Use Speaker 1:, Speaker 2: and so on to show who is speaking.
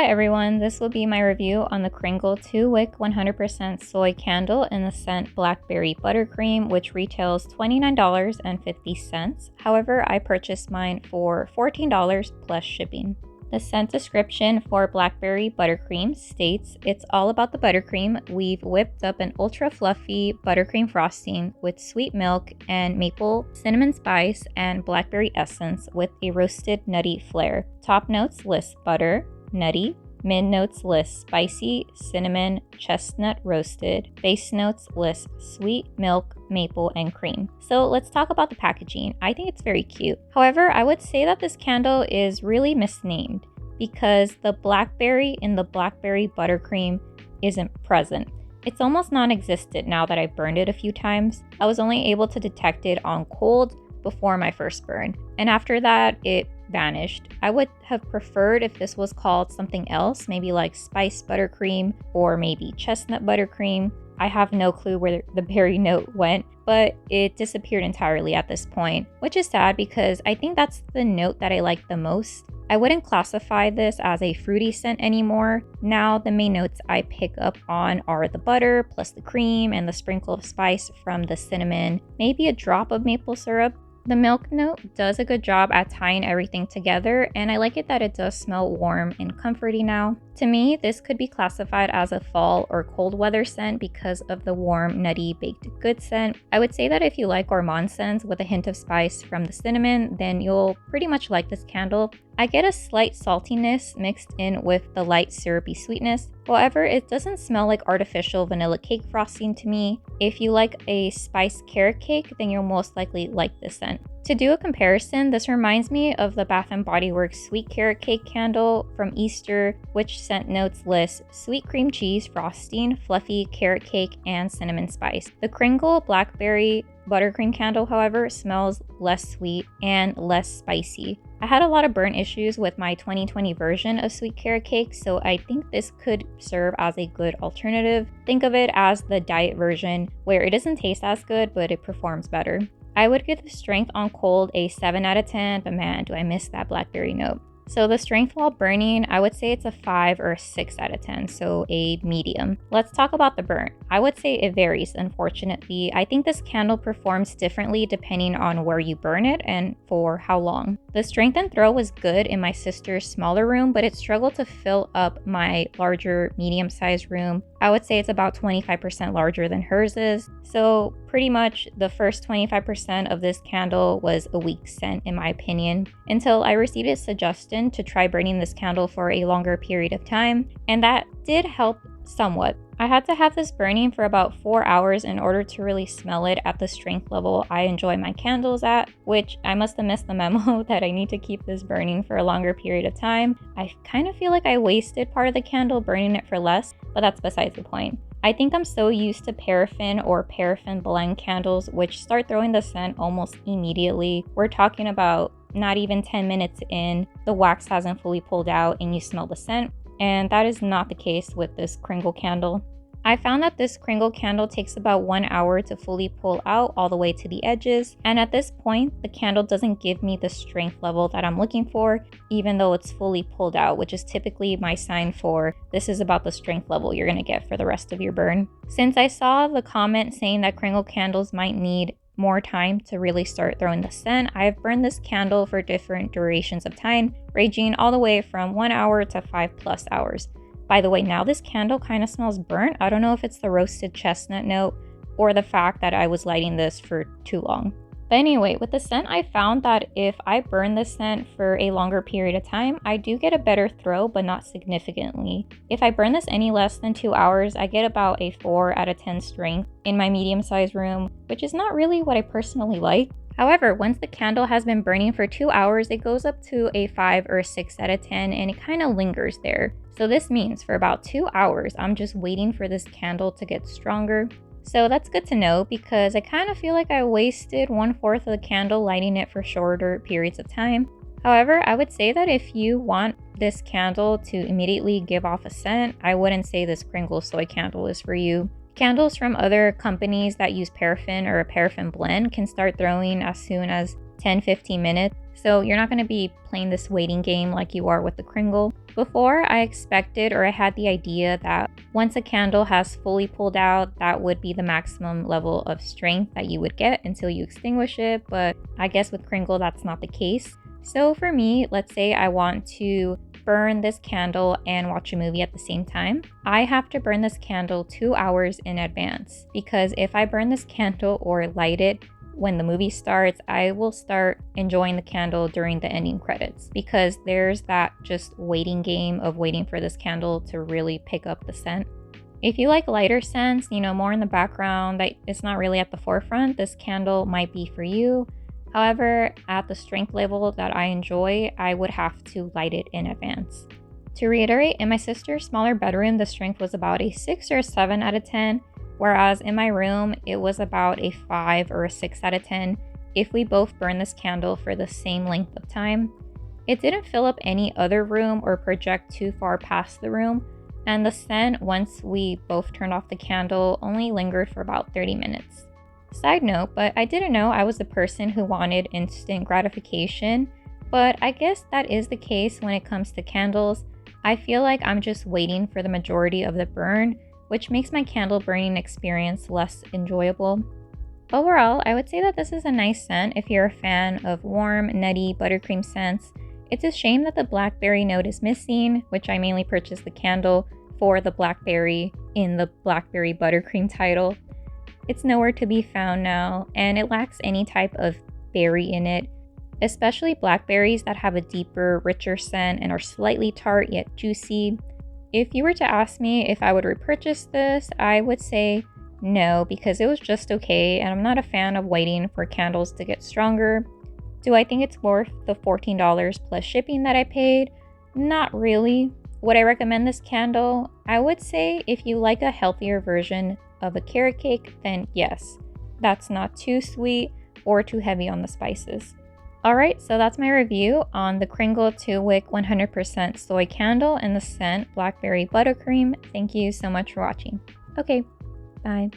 Speaker 1: Hi everyone, this will be my review on the Kringle 2-wick 100% soy candle in the scent Blackberry Buttercream, which retails $29.50. However, I purchased mine for $14 plus shipping. The scent description for Blackberry Buttercream states, "It's all about the buttercream. We've whipped up an ultra fluffy buttercream frosting with sweet milk and maple, cinnamon spice, and blackberry essence with a roasted nutty flair. Top notes list butter, nutty. Mid notes list spicy, cinnamon, chestnut roasted. Base notes list sweet, milk, maple, and cream." So let's talk about the packaging. I think it's very cute. However, I would say that this candle is really misnamed because the blackberry in the Blackberry Buttercream isn't present. It's almost non-existent now that I burned it a few times. I was only able to detect it on cold before my first burn, and after that it vanished. I would have preferred if this was called something else, maybe like spice buttercream or maybe chestnut buttercream. I have no clue where the berry note went, but it disappeared entirely at this point, which is sad because I think that's the note that I like the most. I wouldn't classify this as a fruity scent anymore. Now the main notes I pick up on are the butter plus the cream and the sprinkle of spice from the cinnamon, maybe a drop of maple syrup. The milk note does a good job at tying everything together, and I like it that it does smell warm and comforting now. To me, this could be classified as a fall or cold weather scent because of the warm, nutty, baked goods scent. I would say that if you like gourmand scents with a hint of spice from the cinnamon, then you'll pretty much like this candle. I get a slight saltiness mixed in with the light syrupy sweetness. However, it doesn't smell like artificial vanilla cake frosting to me. If you like a spiced carrot cake, then you'll most likely like this scent. To do a comparison, this reminds me of the Bath & Body Works Sweet Carrot Cake candle from Easter, which scent notes list sweet cream cheese frosting, fluffy carrot cake, and cinnamon spice. The Kringle Blackberry Buttercream candle, however, smells less sweet and less spicy. I had a lot of burn issues with my 2020 version of sweet carrot cake, so I think this could serve as a good alternative. Think of it as the diet version where it doesn't taste as good, but it performs better. I would give the strength on cold a 7 out of 10, but man, do I miss that blackberry note. So the strength while burning, I would say it's a 5 or a 6 out of 10, so a medium. Let's talk about the burn. I would say it varies, unfortunately. I think this candle performs differently depending on where you burn it and for how long. The strength and throw was good in my sister's smaller room, but it struggled to fill up my larger medium-sized room. I would say it's about 25% larger than hers is. So pretty much the first 25% of this candle was a weak scent in my opinion, until I received a suggestion to try burning this candle for a longer period of time, and that did help somewhat. I had to have this burning for about 4 hours in order to really smell it at the strength level I enjoy my candles at, which I must have missed the memo that I need to keep this burning for a longer period of time. I kind of feel like I wasted part of the candle burning it for less, but that's besides the point. I think I'm so used to paraffin or paraffin blend candles, which start throwing the scent almost immediately. We're talking about not even 10 minutes in, the wax hasn't fully pulled out and you smell the scent. And that is not the case with this Kringle candle. I found that this Kringle candle takes about 1 hour to fully pull out all the way to the edges, and at this point the candle doesn't give me the strength level that I'm looking for, even though it's fully pulled out, which is typically my sign for this is about the strength level you're going to get for the rest of your burn. Since I saw the comment saying that Kringle candles might need more time to really start throwing the scent, I've burned this candle for different durations of time, ranging all the way from 1 hour to 5+ hours. By the way, now this candle kind of smells burnt. I don't know if it's the roasted chestnut note or the fact that I was lighting this for too long. But anyway, with the scent, I found that if I burn this scent for a longer period of time, I do get a better throw, but not significantly. If I burn this any less than 2 hours, I get about a 4 out of 10 strength in my medium-sized room, which is not really what I personally like. However, once the candle has been burning for 2 hours, it goes up to a 5 or a 6 out of 10, and it kind of lingers there. So this means for about 2 hours, I'm just waiting for this candle to get stronger. So that's good to know because I kind of feel like I wasted 1/4 of the candle lighting it for shorter periods of time. However, I would say that if you want this candle to immediately give off a scent, I wouldn't say this Kringle soy candle is for you. Candles from other companies that use paraffin or a paraffin blend can start throwing as soon as 10-15 minutes. So you're not going to be playing this waiting game like you are with the Kringle. Before, I expected or I had the idea that once a candle has fully pulled out, that would be the maximum level of strength that you would get until you extinguish it, but I guess with Kringle that's not the case. So for me, let's say I want to burn this candle and watch a movie at the same time. I have to burn this candle 2 hours in advance, because if I burn this candle or light it when the movie starts, I will start enjoying the candle during the ending credits, because there's that just waiting game of waiting for this candle to really pick up the scent. If you like lighter scents, more in the background, that it's not really at the forefront, this candle might be for you. However, at the strength level that I enjoy, I would have to light it in advance. To reiterate, in my sister's smaller bedroom, the strength was about a 6 or a 7 out of 10, whereas in my room, it was about a 5 or a 6 out of 10 if we both burned this candle for the same length of time. It didn't fill up any other room or project too far past the room, and the scent, once we both turned off the candle, only lingered for about 30 minutes. Side note, but I didn't know I was the person who wanted instant gratification, but I guess that is the case when it comes to candles. I feel like I'm just waiting for the majority of the burn, which makes my candle burning experience less enjoyable. Overall, I would say that this is a nice scent if you're a fan of warm, nutty buttercream scents. It's a shame that the blackberry note is missing, which I mainly purchased the candle for the blackberry in the Blackberry Buttercream title. It's nowhere to be found now, and it lacks any type of berry in it, especially blackberries that have a deeper, richer scent and are slightly tart yet juicy. If you were to ask me if I would repurchase this, I would say no, because it was just okay, and I'm not a fan of waiting for candles to get stronger. Do I think it's worth the $14 plus shipping that I paid? Not really. Would I recommend this candle? I would say if you like a healthier version of a carrot cake, then yes. That's not too sweet or too heavy on the spices. Alright, so that's my review on the Kringle 2-wick 100% soy candle in the scent Blackberry Buttercream. Thank you so much for watching. Okay, bye.